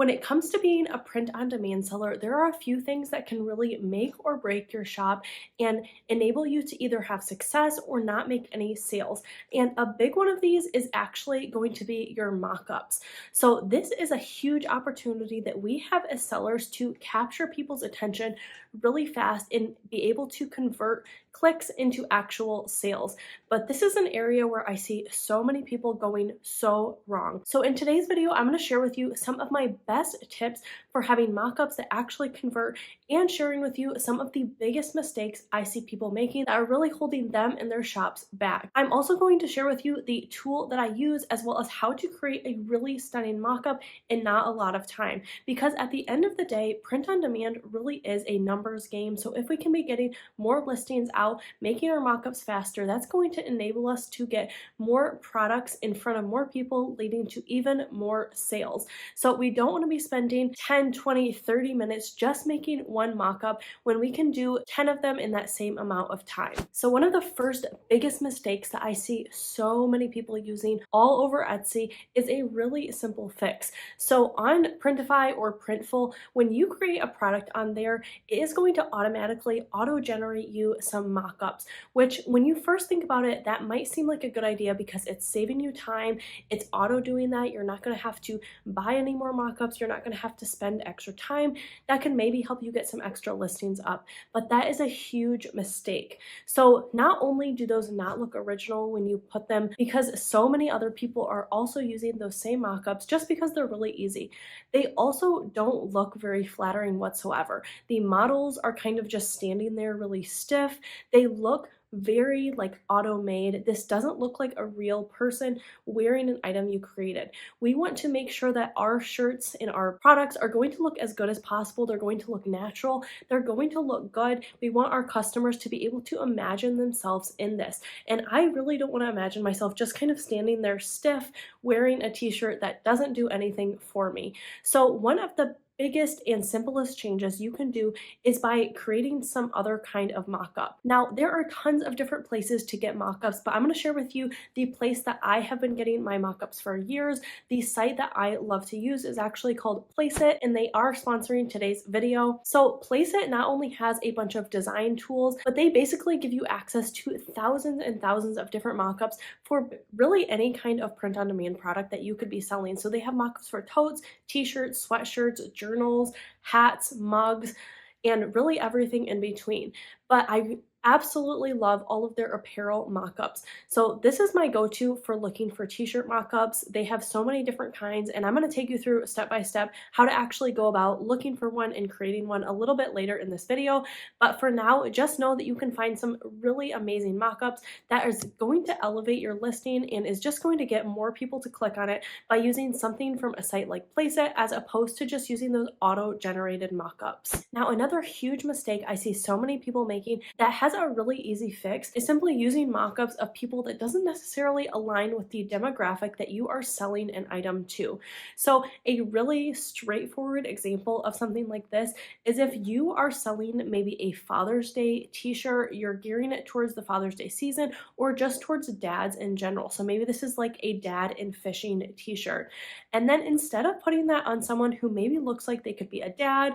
When it comes to being a print-on-demand seller, there are a few things that can really make or break your shop and enable you to either have success or not make any sales. And a big one of these is actually going to be your mock-ups. So this is a huge opportunity that we have as sellers to capture people's attention really fast and be able to convert clicks into actual sales. But this is an area where I see so many people going so wrong. So in today's video, I'm going to share with you some of my best tips for having mockups that actually convert and sharing with you some of the biggest mistakes I see people making that are really holding them and their shops back. I'm also going to share with you the tool that I use as well as how to create a really stunning mockup in not a lot of time. Because at the end of the day, print on demand really is a numbers game. So if we can be getting more listings out, making our mockups faster, that's going to enable us to get more products in front of more people, leading to even more sales. So we don't want to be spending 10, 20, 30 minutes just making one mockup when we can do 10 of them in that same amount of time. So one of the first biggest mistakes that I see so many people using all over Etsy is a really simple fix. So on Printify or Printful, when you create a product on there, it is going to automatically auto-generate you some mockups, which when you first think about it, that might seem like a good idea because it's saving you time, it's auto doing that, you're not going to have to buy any more mockups, you're not going to have to spend extra time. That can maybe help you get some extra listings up, but that is a huge mistake. So not only do those not look original when you put them, because so many other people are also using those same mockups just because they're really easy, they also don't look very flattering whatsoever. The models are kind of just standing there really stiff. They look very like auto-made. This doesn't look like a real person wearing an item you created. We want to make sure that our shirts and our products are going to look as good as possible. They're going to look natural. They're going to look good. We want our customers to be able to imagine themselves in this. And I really don't want to imagine myself just kind of standing there stiff wearing a t-shirt that doesn't do anything for me. So one of the biggest and simplest changes you can do is by creating some other kind of mockup. Now, there are tons of different places to get mockups, but I'm going to share with you the place that I have been getting my mockups for years. The site that I love to use is actually called Placeit, and they are sponsoring today's video. So Placeit not only has a bunch of design tools, but they basically give you access to thousands and thousands of different mockups for really any kind of print-on-demand product that you could be selling. So they have mockups for totes, t-shirts, sweatshirts, journals, hats, mugs, and really everything in between. But I absolutely love all of their apparel mockups. So this is my go-to for looking for t-shirt mockups. They have so many different kinds, and I'm going to take you through step by step how to actually go about looking for one and creating one a little bit later in this video. But for now, just know that you can find some really amazing mockups that is going to elevate your listing and is just going to get more people to click on it by using something from a site like Placeit as opposed to just using those auto-generated mockups. Now, another huge mistake I see so many people making that has a really easy fix is simply using mockups of people that doesn't necessarily align with the demographic that you are selling an item to. So a really straightforward example of something like this is if you are selling maybe a Father's Day t-shirt, you're gearing it towards the Father's Day season or just towards dads in general. So maybe this is like a dad in fishing t-shirt. And then instead of putting that on someone who maybe looks like they could be a dad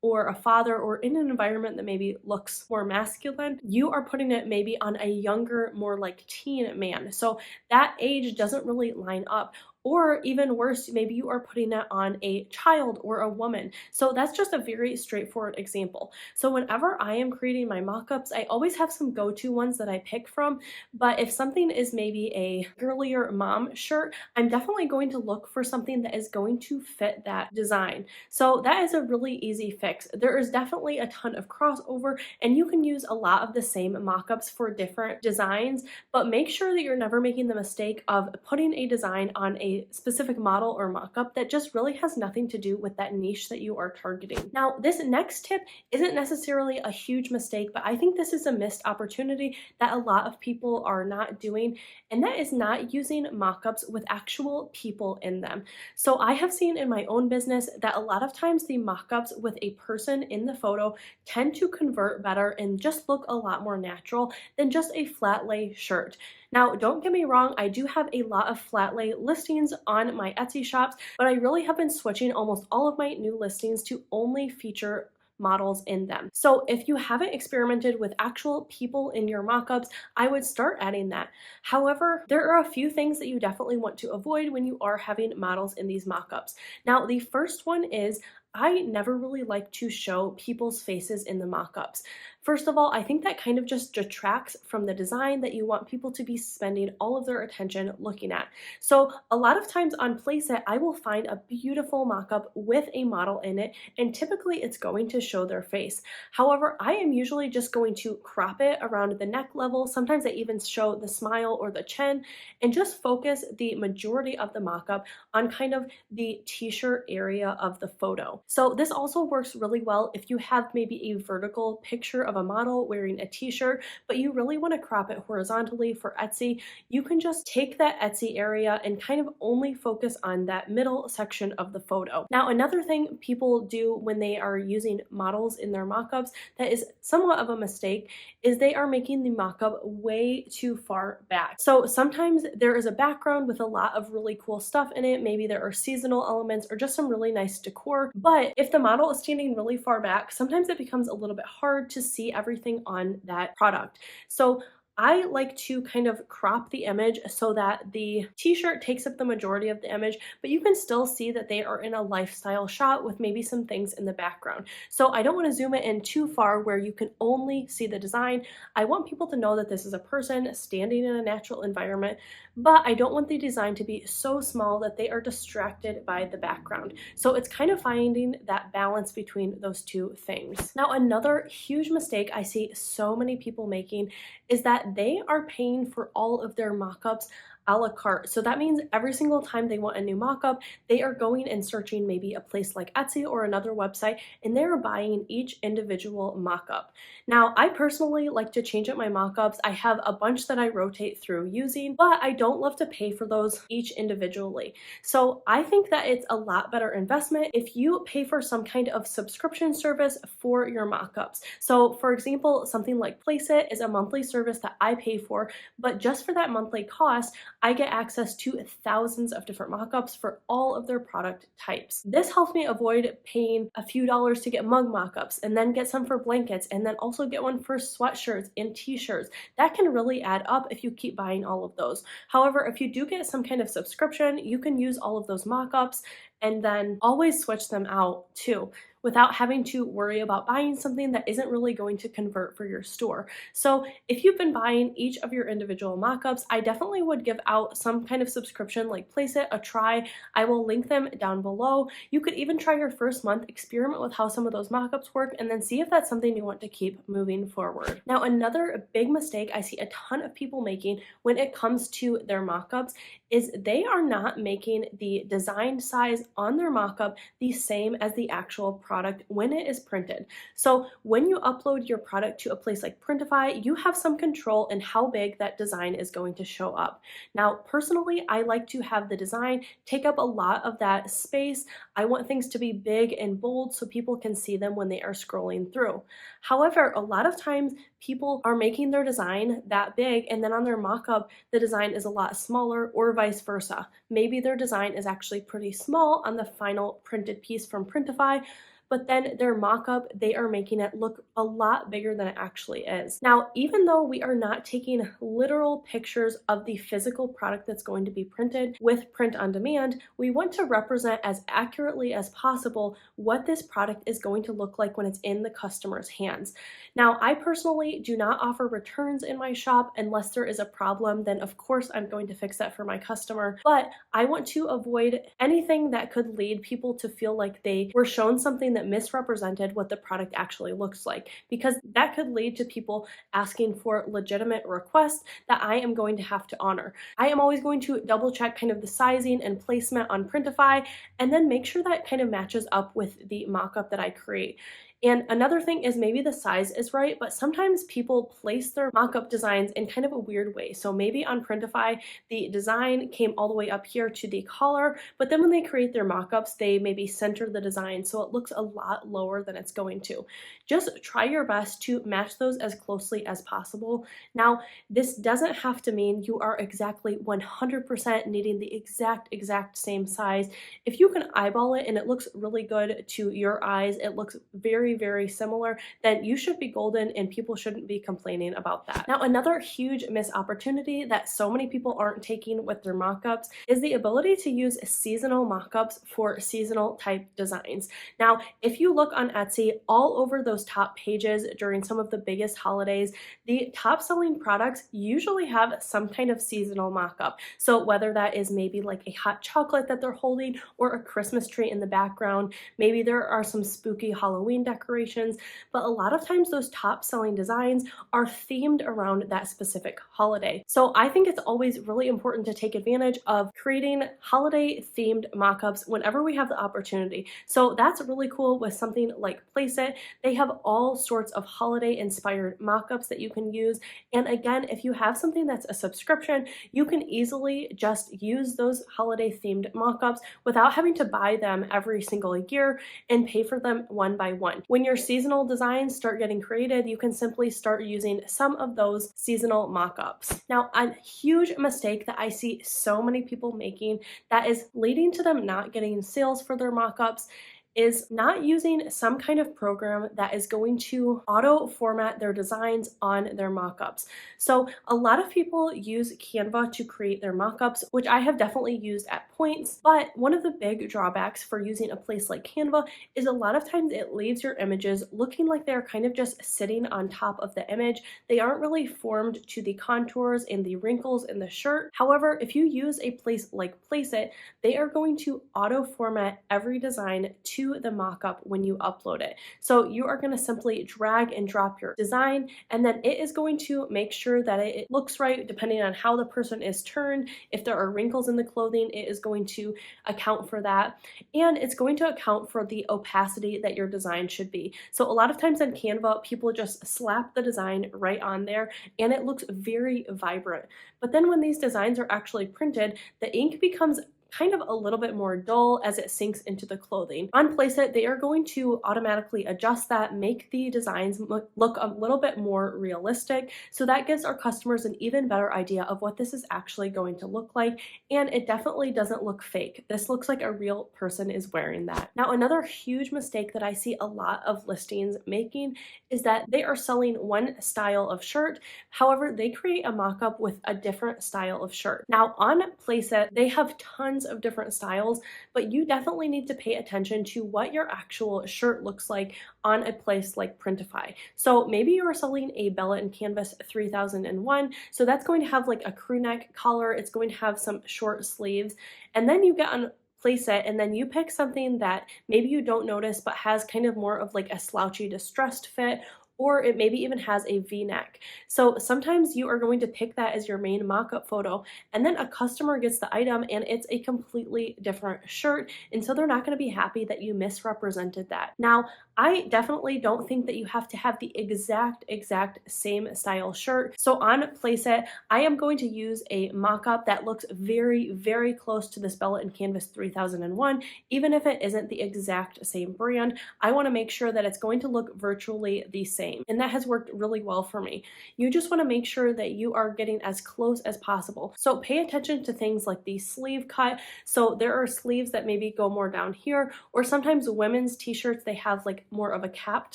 or a father or in an environment that maybe looks more masculine, you are putting it maybe on a younger, more like teen man. So that age doesn't really line up. Or even worse, maybe you are putting that on a child or a woman. So that's just a very straightforward example. So whenever I am creating my mockups, I always have some go-to ones that I pick from. But if something is maybe a girlier mom shirt, I'm definitely going to look for something that is going to fit that design. So that is a really easy fix. There is definitely a ton of crossover, and you can use a lot of the same mockups for different designs, but make sure that you're never making the mistake of putting a design on a specific model or mockup that just really has nothing to do with that niche that you are targeting. Now, this next tip isn't necessarily a huge mistake, but I think this is a missed opportunity that a lot of people are not doing, and that is not using mockups with actual people in them. So I have seen in my own business that a lot of times the mockups with a person in the photo tend to convert better and just look a lot more natural than just a flat lay shirt. Now, don't get me wrong, I do have a lot of flat lay listings on my Etsy shops, but I really have been switching almost all of my new listings to only feature models in them. So if you haven't experimented with actual people in your mockups, I would start adding that. However, there are a few things that you definitely want to avoid when you are having models in these mockups. Now, the first one is I never really like to show people's faces in the mockups. First of all, I think that kind of just detracts from the design that you want people to be spending all of their attention looking at. So a lot of times on Placeit, I will find a beautiful mockup with a model in it, and typically it's going to show their face. However, I am usually just going to crop it around the neck level. Sometimes I even show the smile or the chin, and just focus the majority of the mockup on kind of the t-shirt area of the photo. So this also works really well if you have maybe a vertical picture of a model wearing a t-shirt, but you really want to crop it horizontally for Etsy. You can just take that Etsy area and kind of only focus on that middle section of the photo. Now, another thing people do when they are using models in their mockups that is somewhat of a mistake is they are making the mockup way too far back. So sometimes there is a background with a lot of really cool stuff in it. Maybe there are seasonal elements or just some really nice decor. But if the model is standing really far back, sometimes it becomes a little bit hard to see everything on that product. So I like to kind of crop the image so that the t-shirt takes up the majority of the image, but you can still see that they are in a lifestyle shot with maybe some things in the background. So I don't want to zoom it in too far where you can only see the design. I want people to know that this is a person standing in a natural environment, but I don't want the design to be so small that they are distracted by the background. So it's kind of finding that balance between those two things. Now, another huge mistake I see so many people making is that they are paying for all of their mockups a la carte. So that means every single time they want a new mockup, they are going and searching maybe a place like Etsy or another website, and they're buying each individual mockup. Now, I personally like to change up my mockups. I have a bunch that I rotate through using, but I don't love to pay for those each individually. So I think that it's a lot better investment if you pay for some kind of subscription service for your mockups. So for example, something like Placeit is a monthly service that I pay for, but just for that monthly cost, I get access to thousands of different mockups for all of their product types. This helps me avoid paying a few dollars to get mug mockups and then get some for blankets and then also get one for sweatshirts and t-shirts. That can really add up if you keep buying all of those. However, if you do get some kind of subscription, you can use all of those mockups and then always switch them out too, without having to worry about buying something that isn't really going to convert for your store. So if you've been buying each of your individual mockups, I definitely would give out some kind of subscription like Placeit a try. I will link them down below. You could even try your first month, experiment with how some of those mockups work, and then see if that's something you want to keep moving forward. Now, another big mistake I see a ton of people making when it comes to their mockups is they are not making the design size on their mockup the same as the actual product when it is printed. So when you upload your product to a place like Printify, you have some control in how big that design is going to show up. Now, personally, I like to have the design take up a lot of that space. I want things to be big and bold so people can see them when they are scrolling through. However, a lot of times people are making their design that big, and then on their mockup, the design is a lot smaller, or vice versa. Maybe their design is actually pretty small on the final printed piece from Printify, but then their mockup, they are making it look a lot bigger than it actually is. Now, even though we are not taking literal pictures of the physical product that's going to be printed with print on demand, we want to represent as accurately as possible what this product is going to look like when it's in the customer's hands. Now, I personally do not offer returns in my shop unless there is a problem. Then of course I'm going to fix that for my customer, but I want to avoid anything that could lead people to feel like they were shown something that misrepresented what the product actually looks like, because that could lead to people asking for legitimate requests that I am going to have to honor. I am always going to double check kind of the sizing and placement on Printify and then make sure that kind of matches up with the mockup that I create. And another thing is maybe the size is right, but sometimes people place their mock-up designs in kind of a weird way. So maybe on Printify, the design came all the way up here to the collar, but then when they create their mock-ups, they maybe center the design so it looks a lot lower than it's going to. Just try your best to match those as closely as possible. Now, this doesn't have to mean you are exactly 100% needing the exact same size. If you can eyeball it and it looks really good to your eyes, it looks very similar, then you should be golden and people shouldn't be complaining about that. Now, another huge missed opportunity that so many people aren't taking with their mock-ups is the ability to use seasonal mock-ups for seasonal type designs. Now, if you look on Etsy, all over those top pages during some of the biggest holidays, the top selling products usually have some kind of seasonal mock-up. So whether that is maybe like a hot chocolate that they're holding or a Christmas tree in the background, maybe there are some spooky Halloween decorations, but a lot of times those top selling designs are themed around that specific holiday. So I think it's always really important to take advantage of creating holiday themed mock-ups whenever we have the opportunity. So that's really cool with something like Placeit. They have all sorts of holiday inspired mock-ups that you can use. And again, if you have something that's a subscription, you can easily just use those holiday themed mock-ups without having to buy them every single year and pay for them one by one. When your seasonal designs start getting created, you can simply start using some of those seasonal mock-ups. Now, a huge mistake that I see so many people making that is leading to them not getting sales for their mock-ups is not using some kind of program that is going to auto format their designs on their mockups. So a lot of people use Canva to create their mockups, which I have definitely used at points, but one of the big drawbacks for using a place like Canva is a lot of times it leaves your images looking like they're kind of just sitting on top of the image. They aren't really formed to the contours and the wrinkles in the shirt. However, if you use a place like Placeit, they are going to auto format every design to the mockup when you upload it. So you are going to simply drag and drop your design, and then it is going to make sure that it looks right depending on how the person is turned. If there are wrinkles in the clothing, it is going to account for that, and it's going to account for the opacity that your design should be. So a lot of times on Canva, people just slap the design right on there and it looks very vibrant. But then when these designs are actually printed, the ink becomes kind of a little bit more dull as it sinks into the clothing. On Placeit, they are going to automatically adjust that, make the designs look a little bit more realistic. So that gives our customers an even better idea of what this is actually going to look like. And it definitely doesn't look fake. This looks like a real person is wearing that. Now, another huge mistake that I see a lot of listings making is that they are selling one style of shirt. However, they create a mock-up with a different style of shirt. Now, on Placeit, they have tons of different styles, but you definitely need to pay attention to what your actual shirt looks like on a place like Printify. So maybe you are selling a Bella and Canvas 3001, so that's going to have like a crew neck collar, it's going to have some short sleeves, and then you get on Placeit and then you pick something that maybe you don't notice but has kind of more of like a slouchy distressed fit, or it maybe even has a V-neck. So sometimes you are going to pick that as your main mock-up photo, and then a customer gets the item and it's a completely different shirt, and so they're not going to be happy that you misrepresented that. Now, I definitely don't think that you have to have the exact same style shirt. So on Placeit, I am going to use a mock-up that looks very close to this Bella and Canvas 3001, even if it isn't the exact same brand. I want to make sure that it's going to look virtually the same. And that has worked really well for me. You just want to make sure that you are getting as close as possible. So pay attention to things like the sleeve cut. So there are sleeves that maybe go more down here, or sometimes women's t-shirts, they have like more of a capped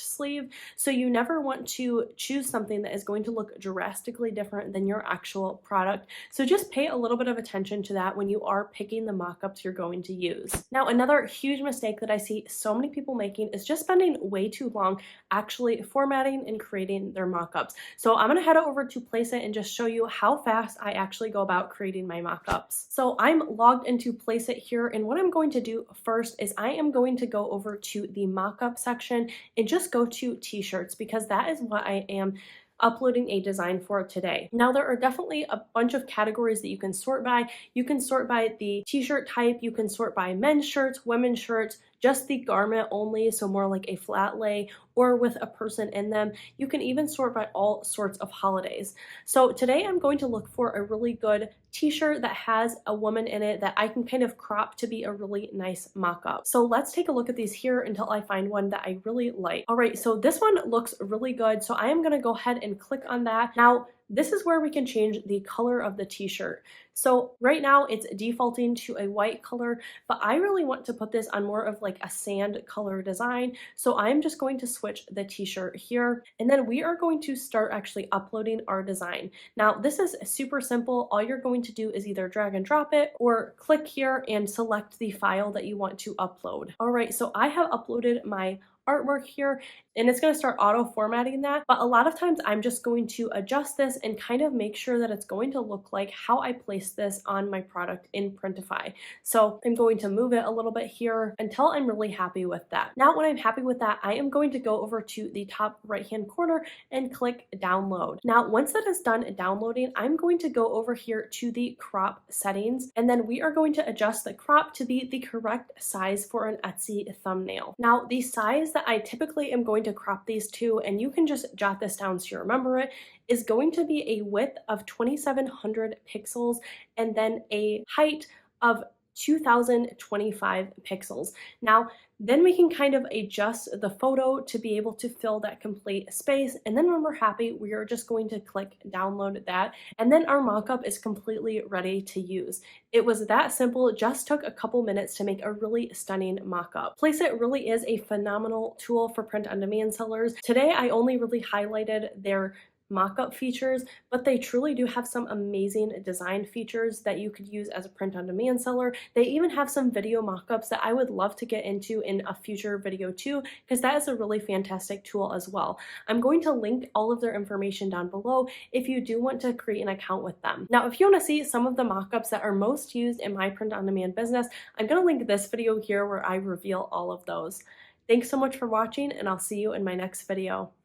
sleeve. So you never want to choose something that is going to look drastically different than your actual product. So just pay a little bit of attention to that when you are picking the mock-ups you're going to use. Now, another huge mistake that I see so many people making is just spending way too long actually formatting and creating their mockups. So I'm going to head over to Placeit and just show you how fast I actually go about creating my mockups. So I'm logged into Placeit here, and what I'm going to do first is I am going to go over to the mockup section and just go to t-shirts, because that is what I am uploading a design for today. Now, there are definitely a bunch of categories that you can sort by. You can sort by the t-shirt type, you can sort by men's shirts, women's shirts, just the garment only, so more like a flat lay, or with a person in them. You can even sort by all sorts of holidays. So today I'm going to look for a really good t-shirt that has a woman in it that I can kind of crop to be a really nice mock-up. So let's take a look at these here until I find one that I really like. All right, so this one looks really good. So I am gonna go ahead and click on that. Now, this is where we can change the color of the t-shirt. So right now it's defaulting to a white color, but I really want to put this on more of like a sand color design. So I'm just going to switch the t-shirt here, and then we are going to start actually uploading our design. Now this is super simple. All you're going to do is either drag and drop it or click here and select the file that you want to upload. All right, so I have uploaded my artwork here, and it's going to start auto formatting that, but a lot of times I'm just going to adjust this and kind of make sure that it's going to look like how I place this on my product in Printify. So I'm going to move it a little bit here until I'm really happy with that. Now when I'm happy with that, I am going to go over to the top right hand corner and click download. Now once that is done downloading, I'm going to go over here to the crop settings, and then we are going to adjust the crop to be the correct size for an Etsy thumbnail. Now the size that I typically am going to crop these to, and you can just jot this down so you remember it, is going to be a width of 2700 pixels and then a height of 2025 pixels. Now, then we can kind of adjust the photo to be able to fill that complete space. And then when we're happy, we are just going to click download that. And then our mockup is completely ready to use. It was that simple. It just took a couple minutes to make a really stunning mockup. Placeit really is a phenomenal tool for print-on-demand sellers. Today, I only really highlighted their mockup features, but they truly do have some amazing design features that you could use as a print-on-demand seller. They even have some video mockups that I would love to get into in a future video too, because that is a really fantastic tool as well. I'm going to link all of their information down below if you do want to create an account with them. Now, if you want to see some of the mockups that are most used in my print-on-demand business, I'm going to link this video here where I reveal all of those. Thanks so much for watching, and I'll see you in my next video.